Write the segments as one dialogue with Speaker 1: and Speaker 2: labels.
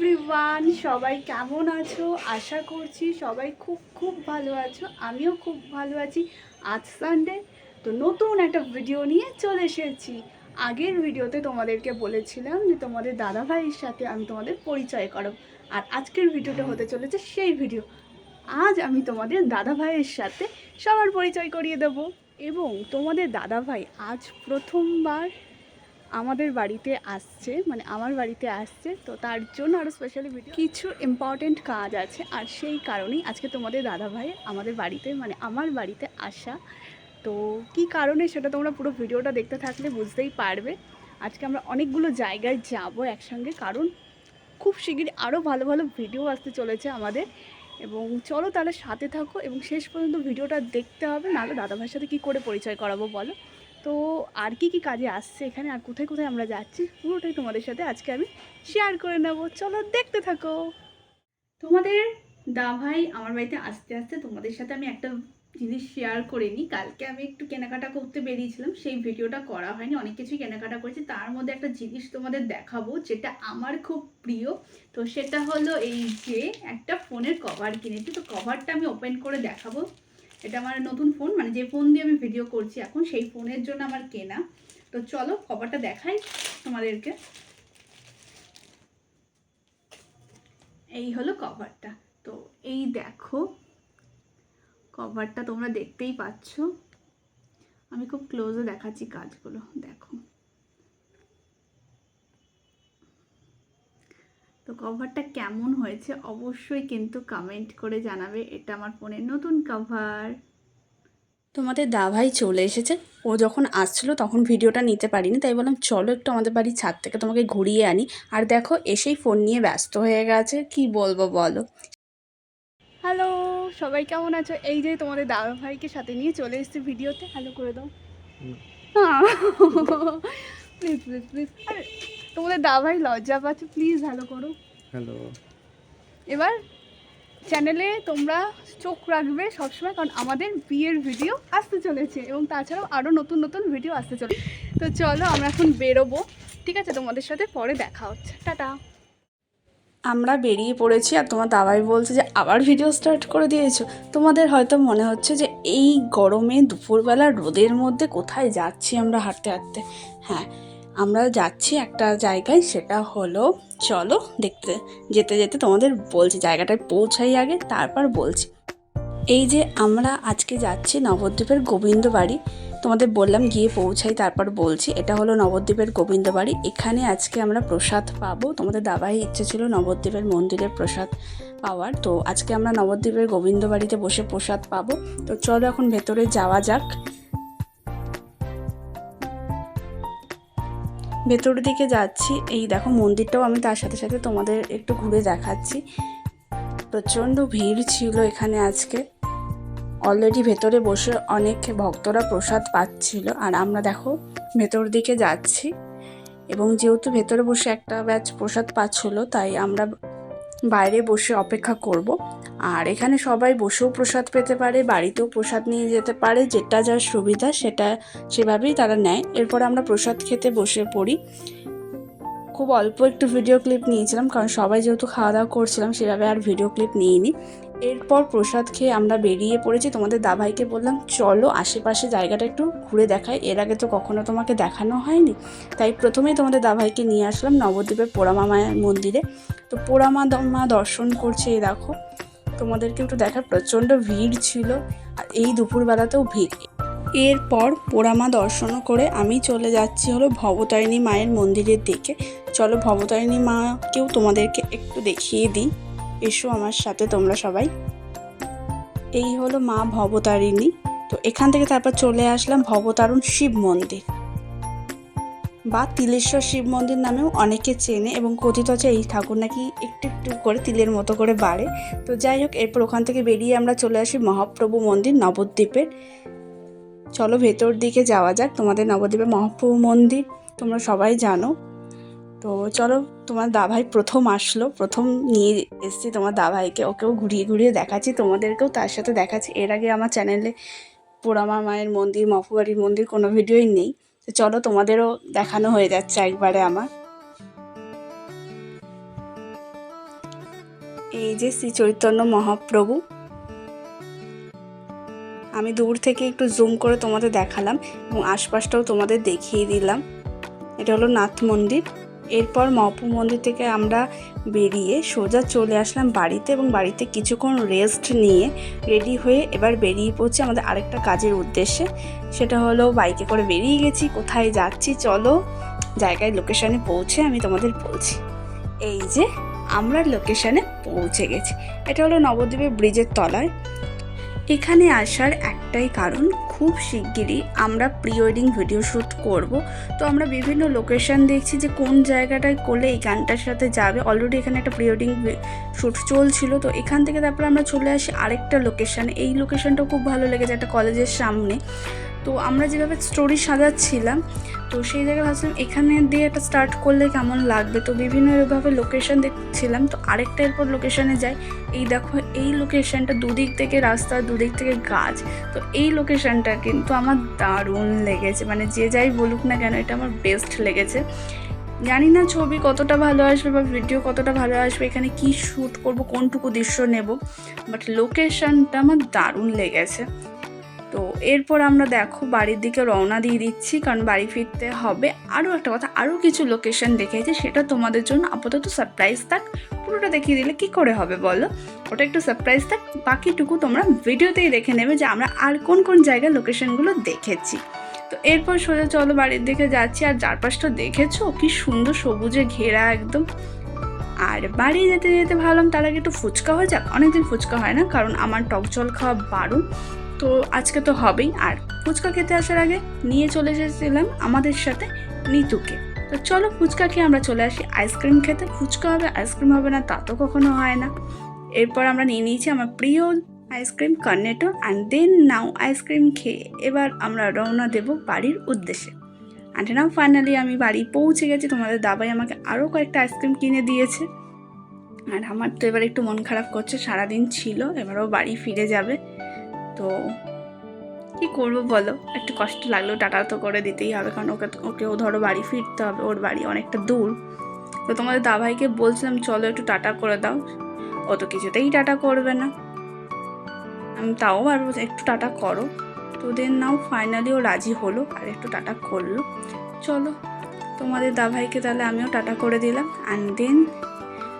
Speaker 1: Everyone, সবাই কেমন আছো? আশা করছি সবাই খুব খুব ভালো আছো। আমিও খুব ভালো আছি। আজ সানডে, তো নতুন একটা ভিডিও নিয়ে চলে এসেছি। আগের ভিডিওতে তোমাদেরকে বলেছিলাম যে তোমাদের দাদা ভাইয়ের সাথে আমি তোমাদের পরিচয় করাবো, আর আজকের ভিডিওটা হতে চলেছে সেই ভিডিও। আজ আমি তোমাদের দাদা ভাইয়ের সাথে সবার পরিচয় করিয়ে দেবো। এবং তোমাদের দাদা ভাই আজ প্রথমবার আমাদের বাড়িতে আসছে, মানে আমার বাড়িতে আসছে, তো তার জন্য আরও স্পেশালি ভিডিও, কিছু ইম্পর্টেন্ট কাজ আছে, আর সেই কারণেই আজকে তোমাদের দাদাভাই আমাদের বাড়িতে, মানে আমার বাড়িতে আসা। তো কি কারণে সেটা তোমরা পুরো ভিডিওটা দেখতে থাকলে বুঝতেই পারবে। আজকে আমরা অনেকগুলো জায়গায় যাব একসঙ্গে, কারণ খুব শিগগিরই আরও ভালো ভালো ভিডিও আসতে চলেছে আমাদের। এবং চলো তাহলে সাথে থাকো এবং শেষ পর্যন্ত ভিডিওটা দেখতে হবে, নাহলে দাদাভাইয়ের সাথে কী করে পরিচয় করাবো বলো। তো আর কি কি কাজে আসছে এখানে, আর কোথায় কোথায় আমরা যাচ্ছি, পুরোটাই তোমাদের সাথে আজকে আমি শেয়ার করে নেব। চলো দেখতে থাকো। তোমাদের দাভাই আমার বাড়িতে আসতে আসতে তোমাদের সাথে আমি একটা জিনিস শেয়ার করে নিই। কালকে আমি একটু কেনাকাটা করতে বেরিয়েছিলাম, সেই ভিডিওটা করা হয়নি, অনেক কিছুই কেনাকাটা করেছি। তার মধ্যে একটা জিনিস তোমাদের দেখাবো যেটা আমার খুব প্রিয়। তো সেটা হলো এই যে একটা ফোনের কভার কিনেছি, তো কভারটা আমি ওপেন করে দেখাবো। এটা আমার নতুন ফোন, মানে যে ফোন দিয়ে আমি ভিডিও করছি এখন, সেই ফোনের জন্য আমার কেনা। তো চলো কভারটা দেখাই তোমাদেরকে। এই হলো কভারটা। তো এই দেখো কভারটা, তোমরা দেখতেই পাচ্ছ। আমি খুব ক্লোজে দেখাচ্ছি কাজগুলো, দেখো। তো কভারটা কেমন হয়েছে অবশ্যই কিন্তু কমেন্ট করে জানাবে। এটা আমার ফোনের নতুন কভার। তোমাদের দাভাই চলে এসেছে। ও যখন আসছিলো তখন ভিডিওটা নিতে পারিনি, তাই বললাম চলো একটু আমাদের বাড়ির ছাদ থেকে তোমাকে ঘুরিয়ে আনি। আর দেখো এসেই ফোন নিয়ে ব্যস্ত হয়ে গেছে, কি বলবো বলো। হ্যালো, সবাই কেমন আছো? এই যে তোমাদের দাদা ভাইকে সাথে নিয়ে চলে এসেছে ভিডিওতে। হ্যালো করে দাও। Please please please. আরে তোমাদের দাদা ভাই লজ্জা পাচ্ছে, প্লিজ হ্যালো করো।
Speaker 2: হ্যালো।
Speaker 1: এবার চ্যানেলে তোমরা চোখ রাখবে সবসময়, কারণ আমাদের বিয়ের ভিডিও আসতে চলেছে এবং তাছাড়াও আরও নতুন নতুন ভিডিও আসতে চলেছে। তো চলো আমরা এখন বেরোবো, ঠিক আছে? তোমাদের সাথে পরে দেখা হচ্ছে, টাটা। আমরা বেরিয়ে পড়েছি, আর তোমার দাদাই বলছে যে আবার ভিডিও স্টার্ট করে দিয়েছো। তোমাদের হয়তো মনে হচ্ছে যে এই গরমে দুপুরবেলা রোদের মধ্যে কোথায় যাচ্ছি আমরা হাঁটতে হাঁটতে। হ্যাঁ, আমরা যাচ্ছি একটা জায়গায়, সেটা হলো, চলো দেখতে যেতে যেতে তোমাদের বলছি, জায়গাটায় পৌঁছাই আগে তারপর বলছি। এই যে আমরা আজকে যাচ্ছি নবদ্বীপের গোবিন্দ বাড়ি। তোমাদের বললাম গিয়ে পৌঁছাই তারপর বলছি। এটা হলো নবদ্বীপের গোবিন্দ বাড়ি। এখানে আজকে আমরা প্রসাদ পাবো। তোমাদের দাদাই ইচ্ছে ছিল নবদ্বীপের মন্দিরের প্রসাদ পাওয়ার, তো আজকে আমরা নবদ্বীপের গোবিন্দ বাড়িতে বসে প্রসাদ পাবো। তো চলো এখন ভেতরে যাওয়া যাক। ভেতরের দিকে যাচ্ছি। এই দেখো মন্দিরটাও আমি তার সাথে সাথে তোমাদের একটু ঘুরে দেখাচ্ছি। প্রচণ্ড ভিড় ছিল এখানে আজকে। অলরেডি ভেতরে বসে অনেক ভক্তরা প্রসাদ পাচ্ছিল, আর আমরা দেখো ভেতর দিকে যাচ্ছি। এবং যেহেতু ভেতরে বসে একটা ব্যাচ প্রসাদ পাচ্ছিল, তাই আমরা বাইরে বসে অপেক্ষা করব। আর এখানে সবাই বসেও প্রসাদ পেতে পারে, বাড়িতেও প্রসাদ নিয়ে যেতে পারে, যেটা যার সুবিধা সেটা সেভাবেই তারা নেয়। এরপর আমরা প্রসাদ খেতে বসে পড়ি। খুব অল্প একটু ভিডিও ক্লিপ নিয়েছিলাম, কারণ সবাই যেহেতু খাওয়া দাওয়া করছিলাম, সেভাবে আর ভিডিও ক্লিপ নিইনি। এরপর প্রসাদ খেয়ে আমরা বেরিয়ে পড়েছি। তোমাদের দাভাইকে বললাম চলো আশেপাশে জায়গাটা একটু ঘুরে দেখাই, এর আগে তো কখনো তোমাকে দেখানো হয়নি। তাই প্রথমেই তোমাদের দাভাইকে নিয়ে আসলাম নবদ্বীপের পোড়ামা মায়ের মন্দিরে। তো পোড়ামা মা দর্শন করছে, এই দেখো তোমাদেরকে একটু দেখার, প্রচণ্ড ভিড় ছিল, আর এই দুপুরবেলাতেও ভিড়। এরপর পোড়ামা দর্শন করে আমি চলে যাচ্ছি হলো ভবতারিণী মায়ের মন্দিরের দিকে। চলো ভবতারিণী মাকেও তোমাদেরকে একটু দেখিয়ে দিই, এসো আমার সাথে তোমরা সবাই। এই হলো মা ভবতারিণী। তো এখান থেকে তারপর চলে আসলাম ভবতারণ শিব মন্দির, বা তিলেশ্বর শিব মন্দির নামেও অনেকে চেনে, এবং কথিত আছে এই ঠাকুর নাকি একটু একটু করে তিলের মতো করে বাড়ে। তো যাই হোক, এরপর ওখান থেকে বেরিয়ে আমরা চলে আসি মহাপ্রভু মন্দির নবদ্বীপের। চলো ভেতর দিকে যাওয়া যাক। তোমাদের নবদ্বীপে মহাপ্রভু মন্দির তোমরা সবাই জানো। তো চলো, তোমার দাভাই প্রথম আসলো, প্রথম নিয়ে এসেছি তোমার দাভাইকে, ওকেও ঘুরিয়ে ঘুরিয়ে দেখাচ্ছি, তোমাদেরকেও তার সাথে দেখাচ্ছি। এর আগে আমার চ্যানেলে পোড়ামা মায়ের মন্দির, মফুবাড়ির মন্দির কোনো ভিডিওই নেই। তো চলো তোমাদেরও দেখানো হয়ে যাচ্ছে একবারে আমার। এই যে শ্রী চৈতন্য মহাপ্রভু, আমি দূর থেকে একটু জুম করে তোমাদের দেখালাম এবং আশপাশটাও তোমাদের দেখিয়ে দিলাম। এটা হলো নাথ মন্দির। এরপর মহাপ্রভু মন্দির থেকে আমরা বেরিয়ে সোজা চলে আসলাম বাড়িতে এবং বাড়িতে কিছুক্ষণ রেস্ট নিয়ে রেডি হয়ে এবার বেরিয়ে পড়ছি আমাদের আরেকটা কাজের উদ্দেশ্যে। সেটা হলো বাইকে করে বেরিয়ে গেছি। কোথায় যাচ্ছি চলো জায়গায় লোকেশানে পৌঁছে আমি তোমাদের বলছি। এই যে আমরা লোকেশানে পৌঁছে গেছি। এটা হলো নবদ্বীপের ব্রিজের তলায়। এখানে আসার একটাই কারণ, খুব শিগগিরই আমরা প্রি ওয়েডিং ভিডিও শ্যুট করব। তো আমরা বিভিন্ন লোকেশান দেখছি যে কোন জায়গাটায় করলে এই গানটার সাথে যাবে। অলরেডি এখানে একটা প্রি ওয়েডিং শ্যুট চলছিল, তো এখান থেকে তারপরে আমরা চলে আসি আরেকটা লোকেশানে। এই লোকেশানটাও খুব ভালো লেগেছে, একটা কলেজের সামনে। তো আমরা যেভাবে স্টোরি সাজাচ্ছিলাম, তো সেই জায়গায় ভাবছিলাম এখানে দিয়ে একটা স্টার্ট করলে কেমন লাগবে। তো বিভিন্নভাবে লোকেশান দেখছিলাম, তো আরেকটা এরপর লোকেশানে যাই। এই দেখো এই লোকেশানটা, দুদিক থেকে রাস্তা, দুদিক থেকে গাছ। তো এই লোকেশানটা কিন্তু আমার দারুণ লেগেছে, মানে যে যাই বলুক না কেন এটা আমার বেস্ট লেগেছে। জানি না ছবি কতটা ভালো আসবে বা ভিডিও কতটা ভালো আসবে, এখানে কি শ্যুট করব, কোনটুকু দৃশ্য নেব, বাট লোকেশানটা আমার দারুণ লেগেছে। তো এরপর আমরা দেখো বাড়ির দিকে রওনা দিয়ে দিচ্ছি, কারণ বাড়ি ফিরতে হবে। আরও একটা কথা, আরও কিছু লোকেশন দেখেছি, সেটা তোমাদের জন্য আপাতত সারপ্রাইজ থাক। পুরোটা দেখিয়ে দিলে কি করে হবে বলো, ওটা একটু সারপ্রাইজ থাক। বাকিটুকু তোমরা ভিডিওতেই দেখে নেবে যে আমরা আর কোন কোন জায়গায় লোকেশনগুলো দেখেছি। তো এরপর সোজা চলো বাড়ির দিকে যাচ্ছি। আর চারপাশটা দেখেছো কি সুন্দর সবুজে ঘেরা একদম। আর বাড়ি যেতে যেতে ভাবলাম তার আগে একটু ফুচকা হয়ে যাক। অনেকদিন ফুচকা হয় না, কারণ আমার টক জল খাওয়া বারণ, তো আজকে তো হবেই। আর ফুচকা খেতে আসার আগে নিয়ে চলে এসেছিলাম আমাদের সাথে নিতুকে। তো চলো ফুচকা খেয়ে আমরা চলে আসি আইসক্রিম খেতে। ফুচকা হবে আইসক্রিম হবে না তা তো কখনো হয় না। এরপর আমরা নিয়ে নিয়েছি আমার প্রিয় ice cream Cornetto, and then now ice cream খেয়ে এবার আমরা রওনা দেব বাড়ির উদ্দেশ্যে। অ্যান্ড নাও ফাইনালি আমি বাড়ি পৌঁছে গেছি। তোমাদের দাবাই আমাকে আরও কয়েকটা আইসক্রিম কিনে দিয়েছে। আর আমার তো এবার একটু মন খারাপ করছে, সারাদিন ছিল, এবারও বাড়ি ফিরে যাবে। তো কি করবো বলো, একটু কষ্ট লাগলেও টাটা তো করে দিতেই হবে, কারণ ওকেও ধরো বাড়ি ফিরতে হবে, ওর বাড়ি অনেকটা দূর। তো তোমাদের দাভাইকে বলছিলাম চলো একটু টাটা করে দাও, ও তো কিছুতেই টাটা করবে না। আমি তাও পারবো একটু টাটা করো। তো দেন নাও ফাইনালি ও রাজি হলো আর একটু টাটা করলো। চলো তোমাদের দাভাইকে তাহলে আমিও টাটা করে দিলাম। অ্যান্ড দেন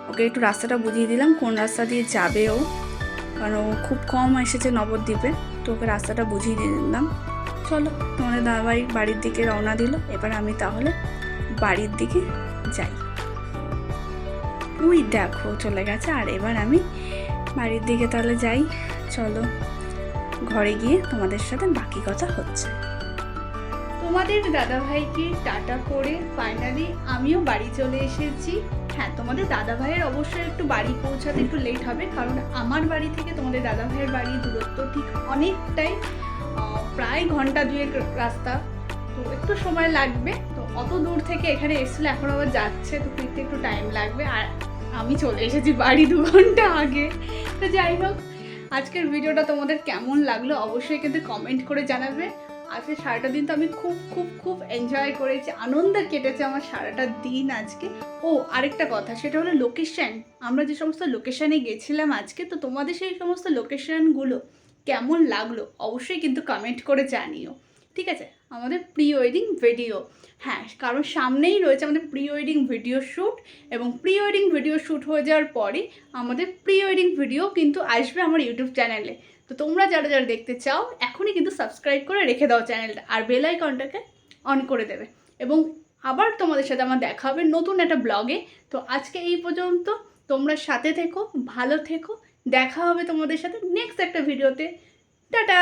Speaker 1: ওকে একটু রাস্তাটা বুঝিয়ে দিলাম কোন রাস্তা দিয়ে যাবে ও, কারণ ও খুব কম এসেছে নবদ্বীপে, তো ওকে রাস্তাটা বুঝিয়ে দিলাম। চলো তোমাদের দাদাভাই বাড়ির দিকে রওনা দিল, এবার আমি তাহলে বাড়ির দিকে যাই। ওই দেখো চলে গেছে। আর এবার আমি বাড়ির দিকে তাহলে যাই। চলো ঘরে গিয়ে তোমাদের সাথে বাকি কথা হচ্ছে। তোমাদের দাদাভাইকে টাটা করে ফাইনালি আমিও বাড়ি চলে এসেছি। হ্যাঁ, তোমাদের দাদাভাইয়ের অবশ্যই একটু বাড়ি পৌঁছাতে একটু লেট হবে, কারণ আমার বাড়ি থেকে তোমাদের দাদাভাইয়ের বাড়ি দূরত্ব ঠিক অনেকটাই, প্রায় ঘন্টা দুয়েক রাস্তা, তো একটু সময় লাগবে। তো অত দূর থেকে এখানে এসেছিলো, এখন আবার যাচ্ছে, তো ফিরতে একটু টাইম লাগবে। আর আমি চলে এসেছি বাড়ি 2 ঘন্টা আগে। তো যাই হোক, আজকের ভিডিওটা তোমাদের কেমন লাগলো অবশ্যই কিন্তু কমেন্ট করে জানাবে। আজকে সারাটা দিন তো আমি খুব খুব খুব এনজয় করেছি, আনন্দে কেটেছে আমার সারাটা দিন আজকে। ও আরেকটা কথা, সেটা হলো লোকেশান। আমরা যে সমস্ত লোকেশানে গেছিলাম আজকে, তো তোমাদের সেই সমস্ত লোকেশানগুলো কেমন লাগলো অবশ্যই কিন্তু কমেন্ট করে জানিও, ঠিক আছে? আমাদের প্রি ওয়েডিং ভিডিও, হ্যাঁ, কারণ সামনেই রয়েছে আমাদের প্রি ওয়েডিং ভিডিও শ্যুট, এবং প্রি ওয়েডিং ভিডিও শ্যুট হয়ে যাওয়ার পরে আমাদের প্রি ওয়েডিং ভিডিও কিন্তু আসবে আমার ইউটিউব চ্যানেলে। তো তোমরা যারা যারা দেখতে চাও এখনই কিন্তু সাবস্ক্রাইব করে রেখে দাও চ্যানেলটা, আর বেল আইকনটাকে অন করে দেবে। এবং আবার তোমাদের সাথে আমার দেখা হবে নতুন একটা ব্লগে। তো আজকে এই পর্যন্ত, তোমরা সাথে থেকো, ভালো থেকো, দেখা হবে তোমাদের সাথে নেক্সট একটা ভিডিওতে। টাটা।